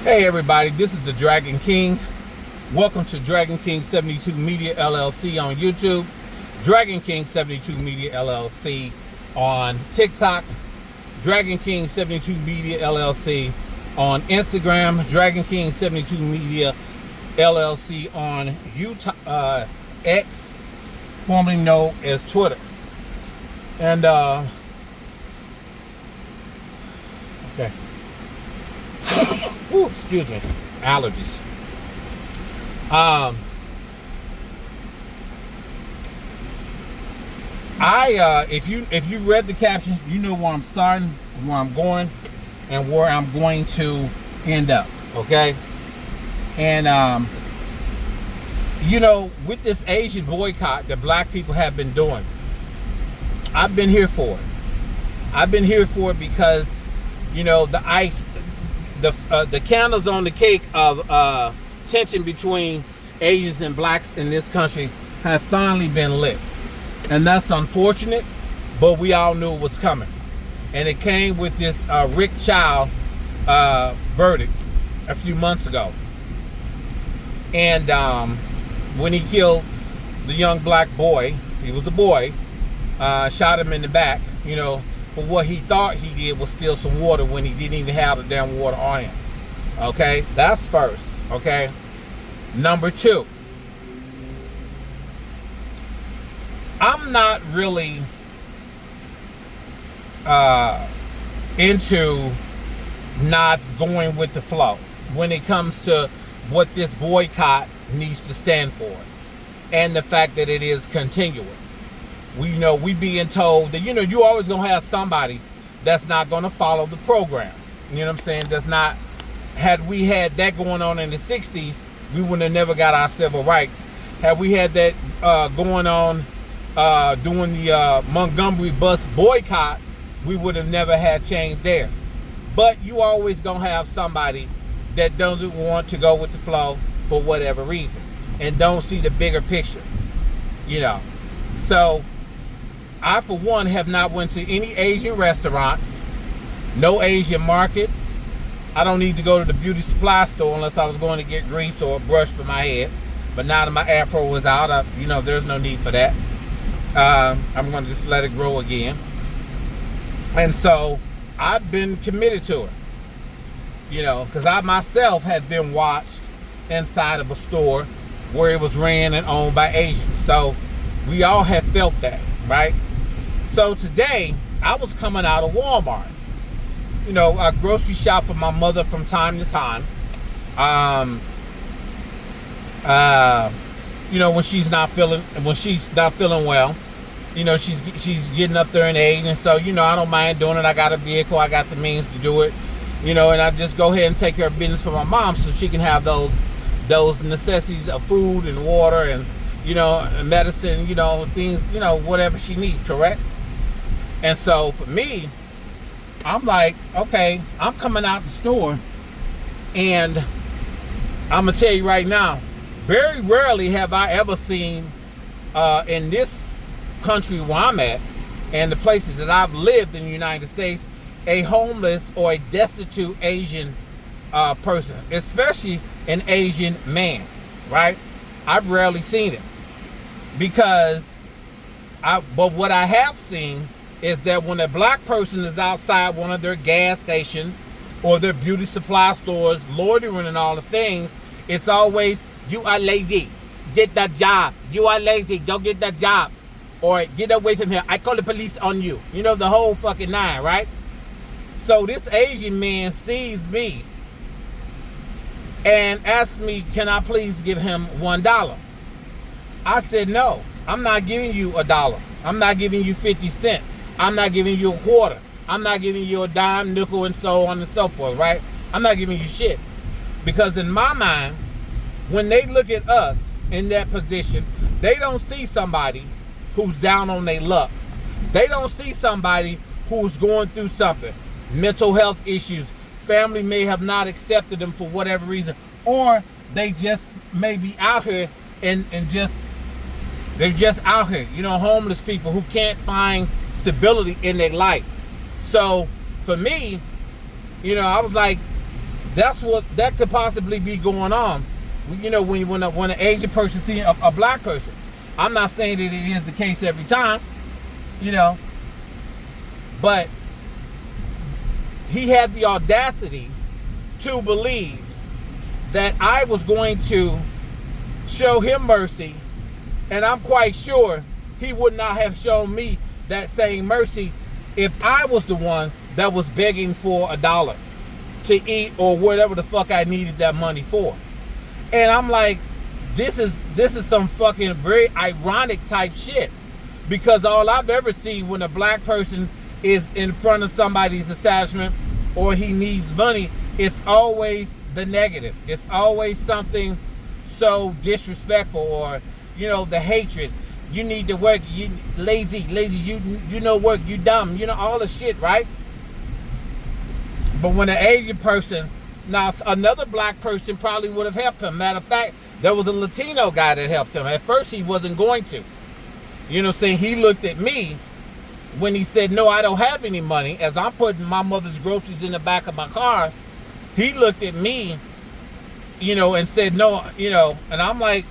Hey everybody, this is the Dragon King. Welcome to Dragon King 72 Media LLC on YouTube, Dragon King 72 Media LLC on TikTok, Dragon King 72 Media LLC on Instagram, Dragon King 72 Media LLC on X, formerly known as Twitter. And okay. Ooh, excuse me, allergies. If you read the caption, you know where I'm starting, where I'm going, and where I'm going to end up. Okay, and with this Asian boycott that black people have been doing, I've been here for it. I've been here for it because the ice. The candles on the cake of tension between Asians and blacks in this country have finally been lit. And that's unfortunate, but we all knew it was coming. And it came with this Rick Child verdict a few months ago. And when he killed the young black boy, he was a boy, shot him in the back, for what he thought he did was steal some water when he didn't even have the damn water on him. Okay, that's first. Okay, number two, I'm not really into not going with the flow when it comes to what this boycott needs to stand for, and the fact that it is continuing. We being told that you always gonna have somebody that's not gonna follow the program. You know what I'm saying? That's not. Had we had that going on in the 60s, we would have never got our civil rights. Had we had that going on during the Montgomery bus boycott, we would have never had change there. But you always gonna have somebody that doesn't want to go with the flow for whatever reason and don't see the bigger picture. So I, for one, have not went to any Asian restaurants, no Asian markets. I don't need to go to the beauty supply store unless I was going to get grease or a brush for my head. But now that my afro is out, there's no need for that. I'm going to just let it grow again. And so I've been committed to it, because I myself have been watched inside of a store where it was ran and owned by Asians. So we all have felt that, right? So today, I was coming out of Walmart. I grocery shop for my mother from time to time. When she's not feeling well, she's getting up there in age, and so I don't mind doing it. I got a vehicle, I got the means to do it, and I just go ahead and take care of business for my mom so she can have those necessities of food and water and medicine, things, whatever she needs, correct? And so for me, I'm like, okay, I'm coming out the store, and I'm gonna tell you right now, very rarely have I ever seen in this country where I'm at and the places that I've lived in the United States, a homeless or a destitute Asian person, especially an Asian man, right? I've rarely seen it but what I have seen is that when a black person is outside one of their gas stations or their beauty supply stores loitering and all the things, it's always, you are lazy, get that job, you are lazy, don't get that job, or get away from here, I call the police on you, the whole fucking nine, right? So this Asian man sees me and asks me, can I please give him $1? I said, no, I'm not giving you $1. I'm not giving you 50 cents. I'm not giving you a quarter. I'm not giving you a dime, nickel, and so on and so forth, right? I'm not giving you shit. Because in my mind, when they look at us in that position, they don't see somebody who's down on their luck. They don't see somebody who's going through something. Mental health issues. Family may have not accepted them for whatever reason. Or they just may be out here and they're just out here. Homeless people who can't find stability in their life. So for me, I was like, that could possibly be going on. You know, when an Asian person sees a black person. I'm not saying that it is the case every time, you know, but he had the audacity to believe that I was going to show him mercy, and I'm quite sure he would not have shown me that same mercy if I was the one that was begging for $1 to eat or whatever the fuck I needed that money for. And I'm like, this is some fucking very ironic type shit, because all I've ever seen when a black person is in front of somebody's establishment or he needs money, it's always the negative. It's always something so disrespectful, or, you know, the hatred. You need to work, you lazy, you know work, you dumb, you know, all the shit, right? But when an Asian person, now another black person probably would have helped him. Matter of fact, there was a Latino guy that helped him. At first he wasn't going to. You know what I'm saying? He looked at me when he said, no, I don't have any money. As I'm putting my mother's groceries in the back of my car, he looked at me, you know, and said, no, you know, and I'm like,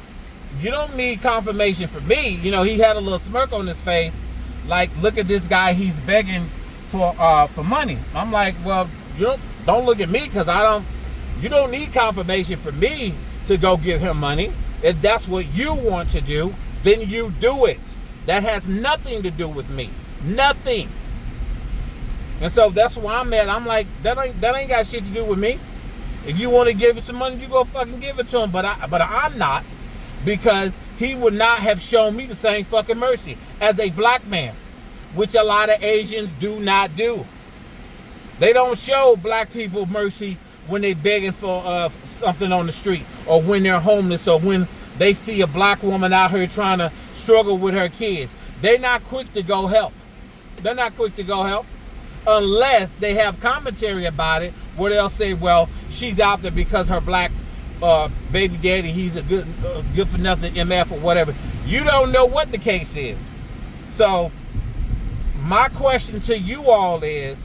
you don't need confirmation from me. You know, he had a little smirk on his face, like, look at this guy, he's begging for money. I'm like, well, you don't look at me, because you don't need confirmation from me to go give him money. If that's what you want to do, then you do it. That has nothing to do with me. Nothing. And so that's where I'm at. I'm like, that ain't got shit to do with me. If you want to give it some money, you go fucking give it to him. But I'm not, because he would not have shown me the same fucking mercy as a black man, which a lot of Asians do not do. They don't show black people mercy when they begging for something on the street, or when they're homeless, or when they see a black woman out here trying to struggle with her kids. They're not quick to go help. They're not quick to go help unless they have commentary about it, where they'll say, well, she's out there because her black baby daddy, he's a good for nothing MF or whatever. You don't know what the case is. So my question to you all is,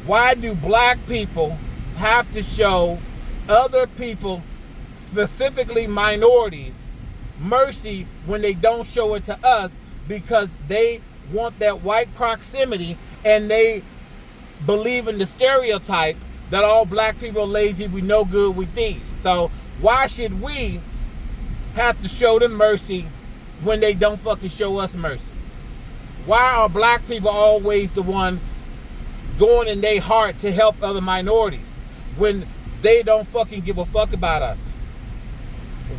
why do black people have to show other people, specifically minorities, mercy when they don't show it to us? Because they want that white proximity, and they believe in the stereotype that all black people are lazy, we no good, we thieves. So why should we have to show them mercy when they don't fucking show us mercy? Why are black people always the one going in their heart to help other minorities when they don't fucking give a fuck about us?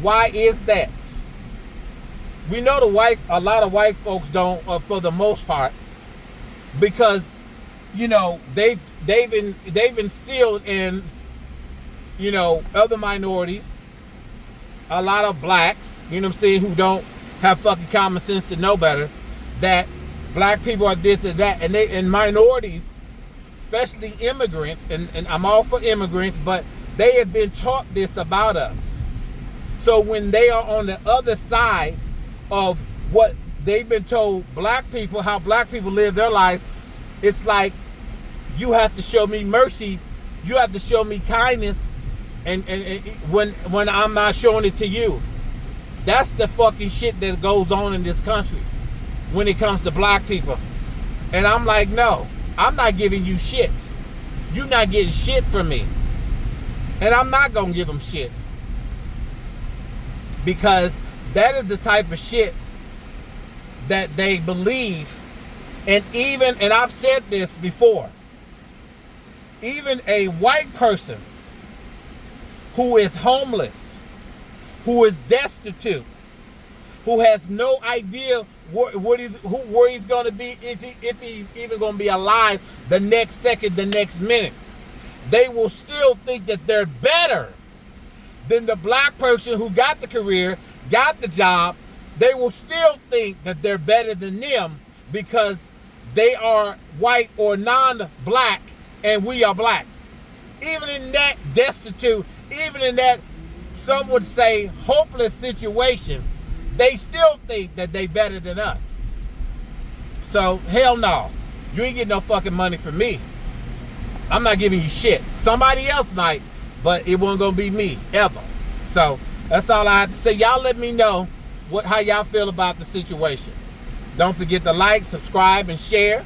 Why is that? We know a lot of white folks don't, for the most part, because, you know, they've instilled in, you know, other minorities, a lot of blacks, you know what I'm saying, who don't have fucking common sense to know better, that black people are this and that, and minorities, especially immigrants, and I'm all for immigrants, but they have been taught this about us. So when they are on the other side of what they've been told black people, how black people live their life, it's like, you have to show me mercy, you have to show me kindness, and when I'm not showing it to you. That's the fucking shit that goes on in this country when it comes to black people. And I'm like, no, I'm not giving you shit. You're not getting shit from me. And I'm not gonna give them shit, because that is the type of shit that they believe. And I've said this before, even a white person who is homeless, who is destitute, who has no idea where he's going to be, if he's even going to be alive the next second, the next minute, they will still think that they're better than the black person who got the career, got the job. They will still think that they're better than them because they are white or non-black and we are black. Even in that destitute, even in that, some would say, hopeless situation, they still think that they better than us. So hell no, you ain't getting no fucking money from me. I'm not giving you shit. Somebody else might, but it wasn't gonna be me ever. So that's all I have to say. Y'all let me know how y'all feel about the situation. Don't forget to like, subscribe, and share.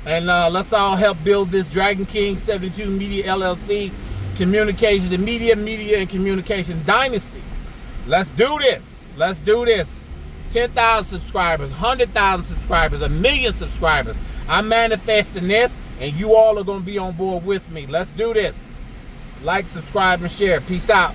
And let's all help build this Dragon King 72 Media LLC communications and media and communication dynasty. Let's do this. Let's do this. 10,000 subscribers, 100,000 subscribers, 1 million subscribers. I'm manifesting this, and you all are going to be on board with me. Let's do this. Like, subscribe, and share. Peace out.